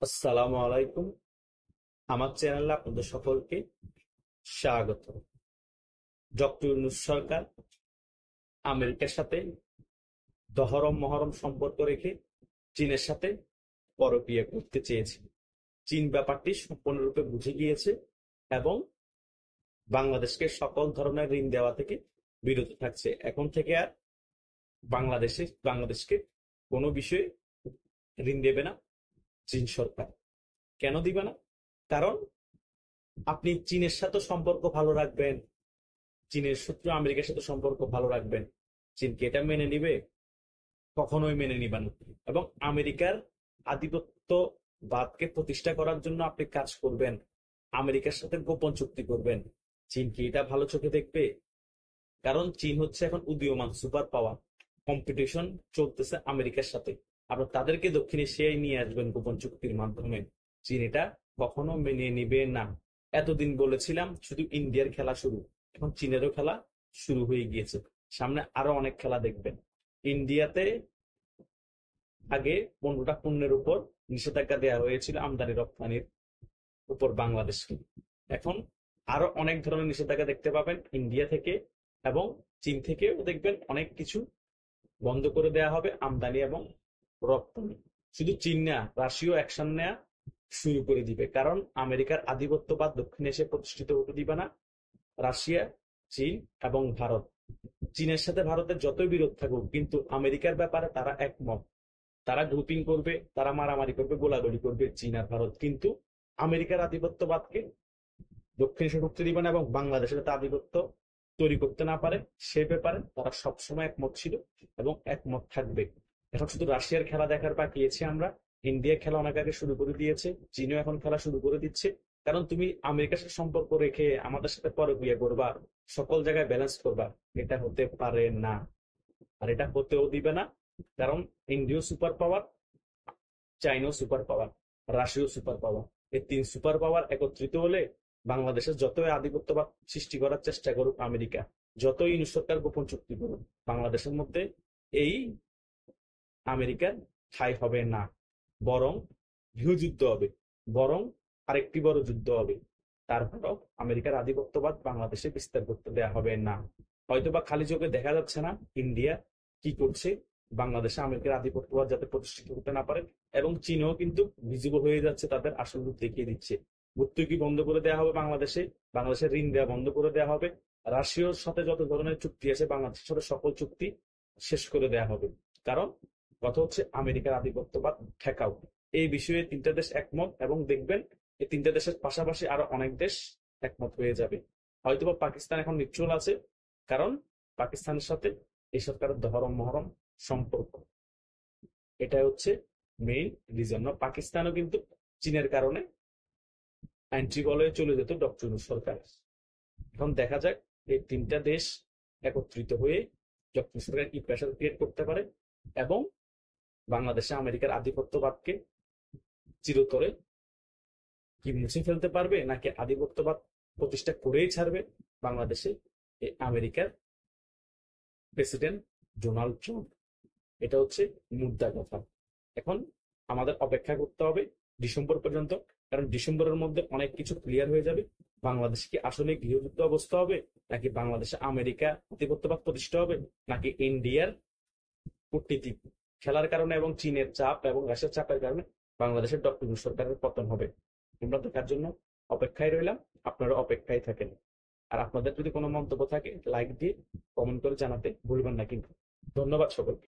আসসালামু আলাইকুম। আমার চ্যানেলে আপনাদের সকলকে স্বাগত। ডক্টর ইউনূস সরকার আমেরিকার সাথে দহরম মহরম সম্পর্ক রেখে চীনের সাথে পরকীয়া করতে চেয়েছে। চীন ব্যাপারটি সম্পূর্ণরূপে বুঝে গিয়েছে এবং বাংলাদেশকে সকল ধরনের ঋণ দেওয়া থেকে বিরত থাকছে। এখন থেকে আর বাংলাদেশকে কোনো বিষয়ে ঋণ দেবে না চীন সরকার। কেন দিবে না? কারণ আপনি চীনের সাথে সম্পর্ক ভালো রাখবেন, চীনের শত্রু আমেরিকার সাথে সম্পর্ক ভালো রাখবেন, চীন কি এটা মেনে নিবে? কখনোই মেনে নিবে না। এবং আমেরিকার আধিপত্যবাদকে প্রতিষ্ঠা করার জন্য আপনি কাজ করবেন, আমেরিকার সাথে গোপন চুক্তি করবেন, চীন কি এটা ভালো চোখে দেখবে? কারণ চীন হচ্ছে এখন উদীয়মান সুপার পাওয়ার, কম্পিটিশন চলতেছে আমেরিকার সাথে। আপনার তাদেরকে দক্ষিণ এশিয়ায় নিয়ে আসবেন গোপন চুক্তির মাধ্যমে, চীন এটা কখনো মেনে নিবে না। এতদিন বলেছিলাম শুধু ইন্ডিয়ার খেলা শুরু, এখন চীনেরও খেলা শুরু হয়ে গিয়েছে। সামনে আরো অনেক খেলা দেখবেন। ইন্ডিয়াতে আগে 15টা পণ্যের উপর নিষেধাজ্ঞা দেওয়া হয়েছিল আমদানি রপ্তানির উপর বাংলাদেশকে। এখন আরো অনেক ধরনের নিষেধাজ্ঞা দেখতে পাবেন ইন্ডিয়া থেকে, এবং চীন থেকেও দেখবেন অনেক কিছু বন্ধ করে দেওয়া হবে আমদানি এবং রপ্তানি। শুধু চীন না, রাশিয়াও অ্যাকশন নেওয়া শুরু করে দিবে। কারণ আমেরিকার আধিপত্যবাদ দক্ষিণ এশিয়ায় প্রতিষ্ঠিত হতে দিবে না রাশিয়া, চীন এবং ভারত। চীনের সাথে ভারতের যতই বিরোধ থাকুক, কিন্তু আমেরিকার ব্যাপারে তারা একমত। তারা গ্রুপিং করবে, তারা মারামারি করবে, গোলাগুলি করবে চীন আর ভারত, কিন্তু আমেরিকার আধিপত্যবাদকে দক্ষিণ এশিয়া ঢুকতে দিবে না এবং বাংলাদেশের যাতে আধিপত্য তৈরি করতে না পারে সে ব্যাপারে তারা সবসময় একমত ছিল এবং একমত থাকবে। এখন শুধু রাশিয়ার খেলা দেখার বাকি আছে আমরা। ইন্ডিয়া খেলা অনেক আগে শুরু করে দিয়েছে, চীনও এখন খেলা শুরু করে দিচ্ছে। কারণ তুমি আমেরিকার সাথে সম্পর্ক রেখে আমাদের সাথে পরকীয়া করবা, সকল জায়গায় ব্যালেন্স করবা, এটা হতে পারে না। আর এটা হতেও দিবে না। কারণ ইন্ডিয়াও সুপার পাওয়ার, চাইনাও সুপার পাওয়ার, রাশিয়াও সুপার পাওয়ার। এই তিন সুপার পাওয়ার একত্রিত হলে বাংলাদেশের যতই আধিপত্যবাদ সৃষ্টি করার চেষ্টা করুক আমেরিকা, যতই ইউনূস সরকার গোপন চুক্তি করুক, বাংলাদেশের মধ্যে এই আমেরিকার ঠাঁই হবে না। বরং গৃহযুদ্ধ হবে, বরং আরেকটি বড় যুদ্ধ হবে। তারপরও আমেরিকার আধিপত্যবাদ বাংলাদেশে বিস্তার করতে দেওয়া হবে না। হয়তোবা খালি চোখে দেখা যাচ্ছে না ইন্ডিয়া কি করছে বাংলাদেশে আমেরিকার আধিপত্যবাদ যাতে প্রতিষ্ঠিত করতে না পারে, এবং চীনও কিন্তু ভিজিবল হয়ে যাচ্ছে, তাদের আসল রূপ দেখিয়ে দিচ্ছে। ভর্তুকি বন্ধ করে দেওয়া হবে বাংলাদেশে, বাংলাদেশের ঋণ দেওয়া বন্ধ করে দেওয়া হবে, রাশিয়ার সাথে যত ধরনের চুক্তি আছে বাংলাদেশের সাথে সকল চুক্তি শেষ করে দেওয়া হবে। কারণ কথা হচ্ছে আমেরিকার আধিপত্যবাদ ঠেকাও। এই বিষয়ে তিনটা দেশ একমত, এবং দেখবেন এই তিনটা দেশের পাশাপাশি আরো অনেক দেশ একমত হয়ে যাবে। হয়তোবা পাকিস্তান এখন নিশ্চল আছে, কারণ পাকিস্তানের সাথে এই সরকারের দহরম মহরম সম্পর্ক, এটা হচ্ছে মেইন রিজন। পাকিস্তানও কিন্তু চীনের কারণে এন্ট্রি বলয়ে চলে যেত ডক্টর ইউনূস সরকার। এখন দেখা যাক এই তিনটা দেশ একত্রিত হয়ে ডক্টর ইউনূস সরকার কি প্রেশার ক্রিয়েট করতে পারে, এবং বাংলাদেশে আমেরিকার আধিপত্যবাদকে চিরতরে কি মুছে ফেলতে পারবে, নাকি আধিপত্যবাদ প্রতিষ্ঠা করেই ছাড়বে বাংলাদেশে এই আমেরিকার প্রেসিডেন্ট ডোনাল্ড ট্রাম্প। এটা হচ্ছে মুদ্রা কথা। এখন আমাদের অপেক্ষা করতে হবে ডিসেম্বর পর্যন্ত, কারণ ডিসেম্বরের মধ্যে অনেক কিছু ক্লিয়ার হয়ে যাবে। বাংলাদেশে কি আসলে গৃহযুদ্ধ অবস্থা হবে, নাকি বাংলাদেশে আমেরিকা আধিপত্যবাদ প্রতিষ্ঠা হবে, নাকি ইন্ডিয়ার কূটনীতি খেলার কারণে এবং চীনের চাপ এবং রাশিয়ার চাপের কারণে বাংলাদেশের ডক্টর ইউনূস সরকারের পতন হবে। আমরা দেখার জন্য অপেক্ষায় রইলাম, আপনারা অপেক্ষায় থাকেন। আর আপনাদের যদি কোনো মন্তব্য থাকে লাইক দিয়ে কমেন্ট করে জানাতে ভুলবেন না কিন্তু। ধন্যবাদ সকলকে।